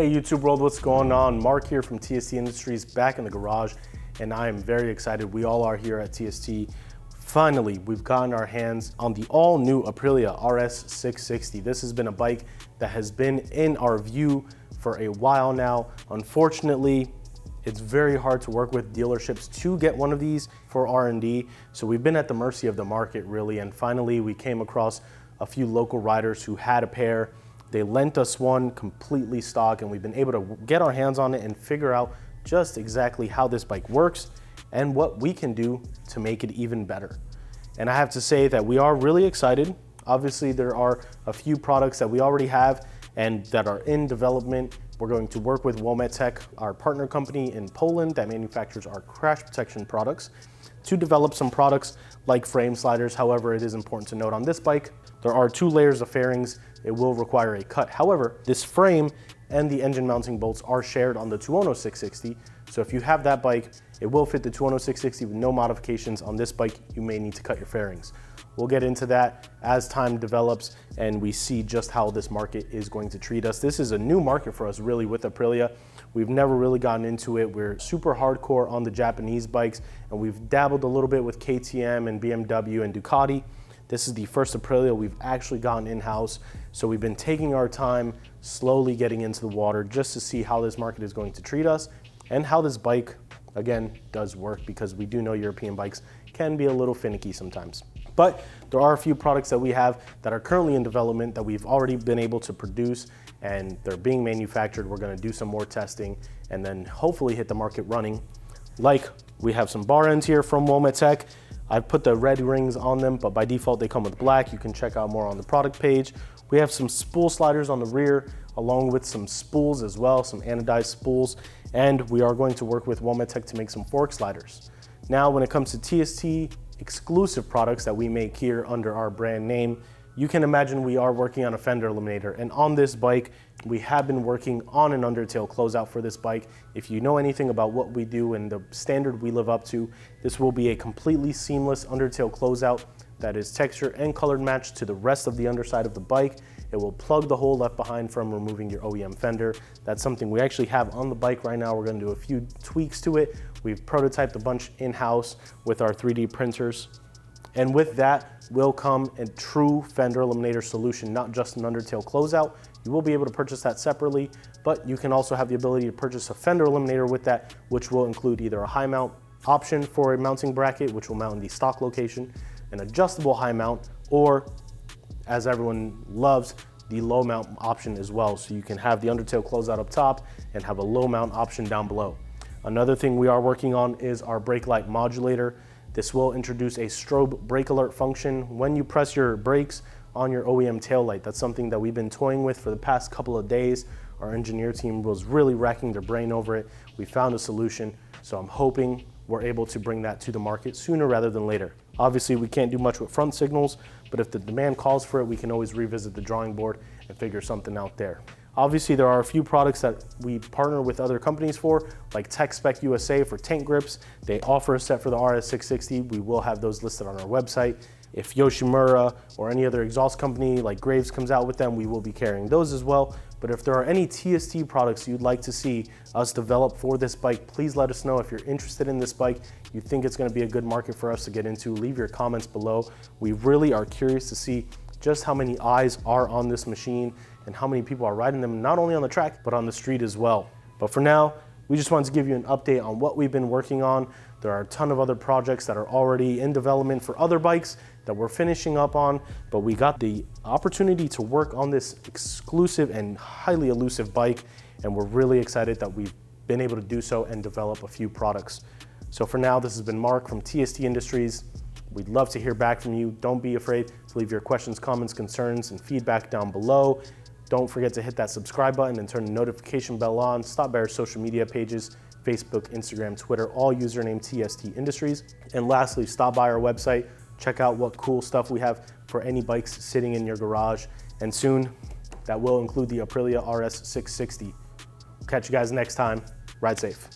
Hey YouTube world, what's going on? Mark here from TST Industries, back in the garage, and I am very excited. We all are here at TST. Finally, we've gotten our hands on the all new Aprilia RS 660. This has been a bike that has been in our view for a while now. Unfortunately, it's very hard to work with dealerships to get one of these for R&D. So we've been at the mercy of the market really, and finally we came across a few local riders who had a pair. They lent us one completely stock, and we've been able to get our hands on it and figure out just exactly how this bike works and what we can do to make it even better. And I have to say that we are really excited. Obviously, there are a few products that we already have and that are in development. We're going to work with Wometech, our partner company in Poland that manufactures our crash protection products, to develop some products like frame sliders. However, it is important to note on this bike, there are 2 layers of fairings. It will require a cut. However, this frame and the engine mounting bolts are shared on the 210 660. So if you have that bike, it will fit the 210 660 with no modifications. On this bike, you may need to cut your fairings. We'll get into that as time develops and we see just how this market is going to treat us. This is a new market for us really with Aprilia. We've never really gotten into it. We're super hardcore on the Japanese bikes, and we've dabbled a little bit with KTM and BMW and Ducati. This is the first Aprilia we've actually gotten in-house. So we've been taking our time, slowly getting into the water just to see how this market is going to treat us and how this bike, again, does work, because we do know European bikes can be a little finicky sometimes. But there are a few products that we have that are currently in development that we've already been able to produce, and they're being manufactured. We're gonna do some more testing and then hopefully hit the market running. Like, we have some bar ends here from Wometech. I've put the red rings on them, but by default they come with black. You can check out more on the product page. We have some spool sliders on the rear, along with some spools as well, some anodized spools. And we are going to work with Wometech to make some fork sliders. Now, when it comes to TST exclusive products that we make here under our brand name, you can imagine we are working on a fender eliminator. And on this bike, we have been working on an undertail closeout for this bike. If you know anything about what we do and the standard we live up to, this will be a completely seamless undertail closeout that is texture and color matched to the rest of the underside of the bike. It will plug the hole left behind from removing your OEM fender. That's something we actually have on the bike right now. We're gonna do a few tweaks to it. We've prototyped a bunch in-house with our 3D printers. And with that will come a true fender eliminator solution, not just an undertail closeout. You will be able to purchase that separately, but you can also have the ability to purchase a fender eliminator with that, which will include either a high mount option for a mounting bracket, which will mount in the stock location, an adjustable high mount, or, as everyone loves, the low mount option as well. So you can have the undertail closeout up top and have a low mount option down below. Another thing we are working on is our brake light modulator. This will introduce a strobe brake alert function when you press your brakes on your OEM taillight. That's something that we've been toying with for the past couple of days. Our engineer team was really racking their brain over it. We found a solution, so I'm hoping we're able to bring that to the market sooner rather than later. Obviously, we can't do much with front signals, but if the demand calls for it, we can always revisit the drawing board and figure something out there. Obviously, there are a few products that we partner with other companies for, like Tech Spec USA for tank grips. They offer a set for the RS 660. We will have those listed on our website. If Yoshimura or any other exhaust company like Graves comes out with them, we will be carrying those as well. But if there are any TST products you'd like to see us develop for this bike, please let us know. If you're interested in this bike, you think it's gonna be a good market for us to get into, leave your comments below. We really are curious to see just how many eyes are on this machine and how many people are riding them, not only on the track, but on the street as well. But for now, we just wanted to give you an update on what we've been working on. There are a ton of other projects that are already in development for other bikes that we're finishing up on, but we got the opportunity to work on this exclusive and highly elusive bike, and we're really excited that we've been able to do so and develop a few products. So for now, this has been Mark from TST Industries. We'd love to hear back from you. Don't be afraid to leave your questions, comments, concerns, and feedback down below. Don't forget to hit that subscribe button and turn the notification bell on. Stop by our social media pages, Facebook, Instagram, Twitter, all username TST Industries. And lastly, stop by our website, check out what cool stuff we have for any bikes sitting in your garage. And soon, that will include the Aprilia RS 660. Catch you guys next time. Ride safe.